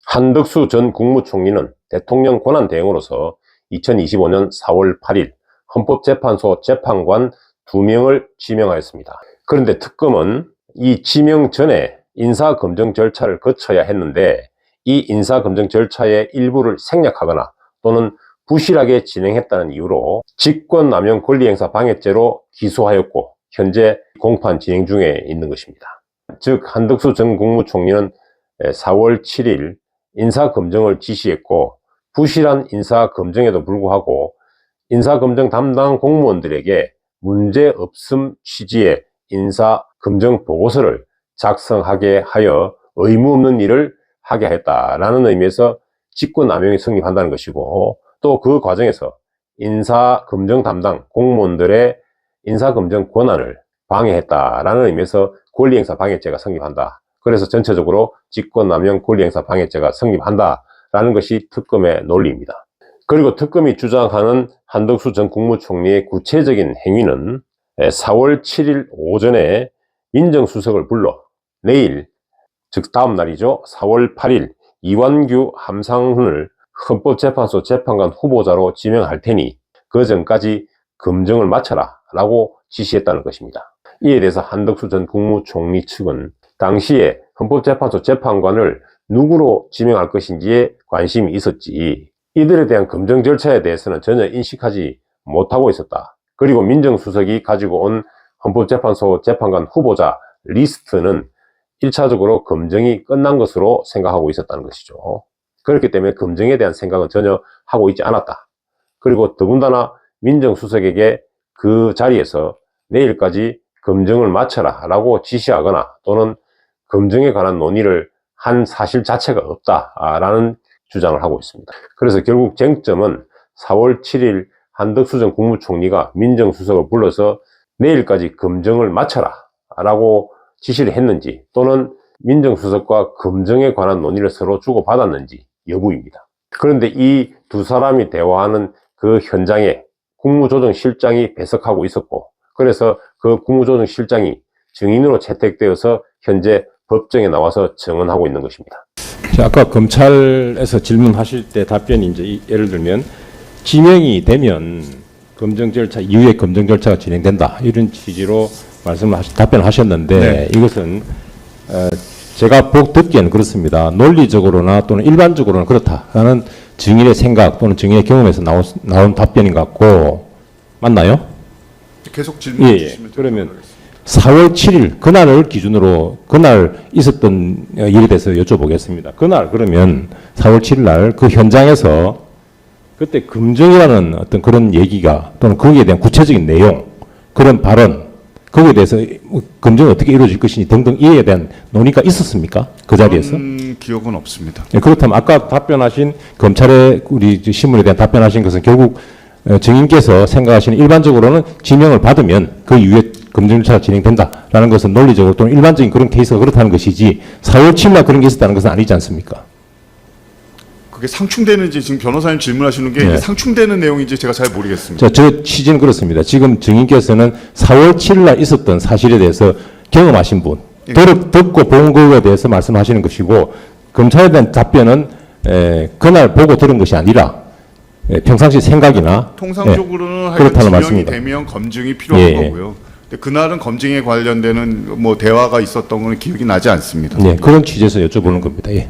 한덕수 전 국무총리는 대통령 권한대행으로서 2025년 4월 8일 헌법재판소 재판관 2명을 지명하였습니다. 그런데 특검은 이 지명 전에 인사검증 절차를 거쳐야 했는데 이 인사검증 절차의 일부를 생략하거나 또는 부실하게 진행했다는 이유로 직권남용 권리행사 방해죄로 기소하였고 현재 공판 진행 중에 있는 것입니다. 즉 한덕수 전 국무총리는 4월 7일 인사검증을 지시했고 부실한 인사검증에도 불구하고 인사검증 담당 공무원들에게 문제없음 취지의 인사검증 보고서를 작성하게 하여 의무 없는 일을 하게 하였다라는 의미에서 직권남용이 성립한다는 것이고 또 그 과정에서 인사검증 담당 공무원들의 인사검증 권한을 방해했다라는 의미에서 권리행사 방해죄가 성립한다. 그래서 전체적으로 직권남용 권리행사 방해죄가 성립한다라는 것이 특검의 논리입니다. 그리고 특검이 주장하는 한덕수 전 국무총리의 구체적인 행위는 4월 7일 오전에 민정수석을 불러 내일, 즉 다음 날이죠. 4월 8일 이완규, 함상훈을 헌법재판소 재판관 후보자로 지명할 테니 그 전까지 검증을 마쳐라 라고 지시했다는 것입니다. 이에 대해서 한덕수 전 국무총리 측은 당시에 헌법재판소 재판관을 누구로 지명할 것인지에 관심이 있었지 이들에 대한 검증 절차에 대해서는 전혀 인식하지 못하고 있었다. 그리고 민정수석이 가지고 온 헌법재판소 재판관 후보자 리스트는 1차적으로 검증이 끝난 것으로 생각하고 있었다는 것이죠. 그렇기 때문에 검증에 대한 생각은 전혀 하고 있지 않았다. 그리고 더군다나 민정수석에게 그 자리에서 내일까지 검증을 마쳐라 라고 지시하거나 또는 검증에 관한 논의를 한 사실 자체가 없다라는 주장을 하고 있습니다. 그래서 결국 쟁점은 4월 7일 한덕수 전 국무총리가 민정수석을 불러서 내일까지 검증을 마쳐라 라고 지시를 했는지 또는 민정수석과 검증에 관한 논의를 서로 주고받았는지 여부입니다. 그런데 이 두 사람이 대화하는 그 현장에 국무조정실장이 배석하고 있었고 그래서 그 국무조정실장이 증인으로 채택되어서 현재 법정에 나와서 증언하고 있는 것입니다. 아까 검찰에서 질문하실 때 답변이 이제 예를 들면 지명이 되면 검증 절차 이후에 검증 절차가 진행된다 이런 취지로 답변을 하셨는데 네. 이것은 제가 듣기에는 그렇습니다. 논리적으로나 또는 일반적으로는 그렇다라는 증인의 생각 또는 증인의 경험에서 나온 답변인 것 같고 맞나요? 계속 질문해 주시면 그러면 4월 7일 그날을 기준으로 그날 있었던 일에 대해서 여쭤보겠습니다. 그날 그러면 4월 7일 날 그 현장에서 그때 검증이라는 어떤 그런 얘기가 또는 거기에 대한 구체적인 내용 그런 발언 거기에 대해서 검증이 어떻게 이루어질 것인지 등등 이에 대한 논의가 있었습니까? 그 자리에서? 기억은 없습니다. 네, 그렇다면 아까 답변하신 검찰의 우리 신문에 대한 답변하신 것은 결국 증인께서 생각하시는 일반적으로는 지명을 받으면 그 이후에 검증 절차가 진행된다라는 것은 논리적으로 또는 일반적인 그런 케이스가 그렇다는 것이지 4월 7일 날 그런 게 있었다는 것은 아니지 않습니까? 그게 상충되는지 지금 변호사님 질문하시는 게 네. 상충되는 내용인지 제가 잘 모르겠습니다. 저 취지는 그렇습니다. 지금 증인께서는 4월 7일 날 있었던 사실에 대해서 경험하신 분, 듣고 본 거에 대해서 말씀하시는 것이고 검찰에 대한 답변은 그날 보고 들은 것이 아니라 평상시 생각이나 통상적으로는 그렇다는 지명이 말씀입니다. 되면 검증이 필요한 거고요. 근데 그날은 검증에 관련되는 뭐 대화가 있었던 건 기억이 나지 않습니다. 네, 그런 취지에서 여쭤보는 겁니다. 예.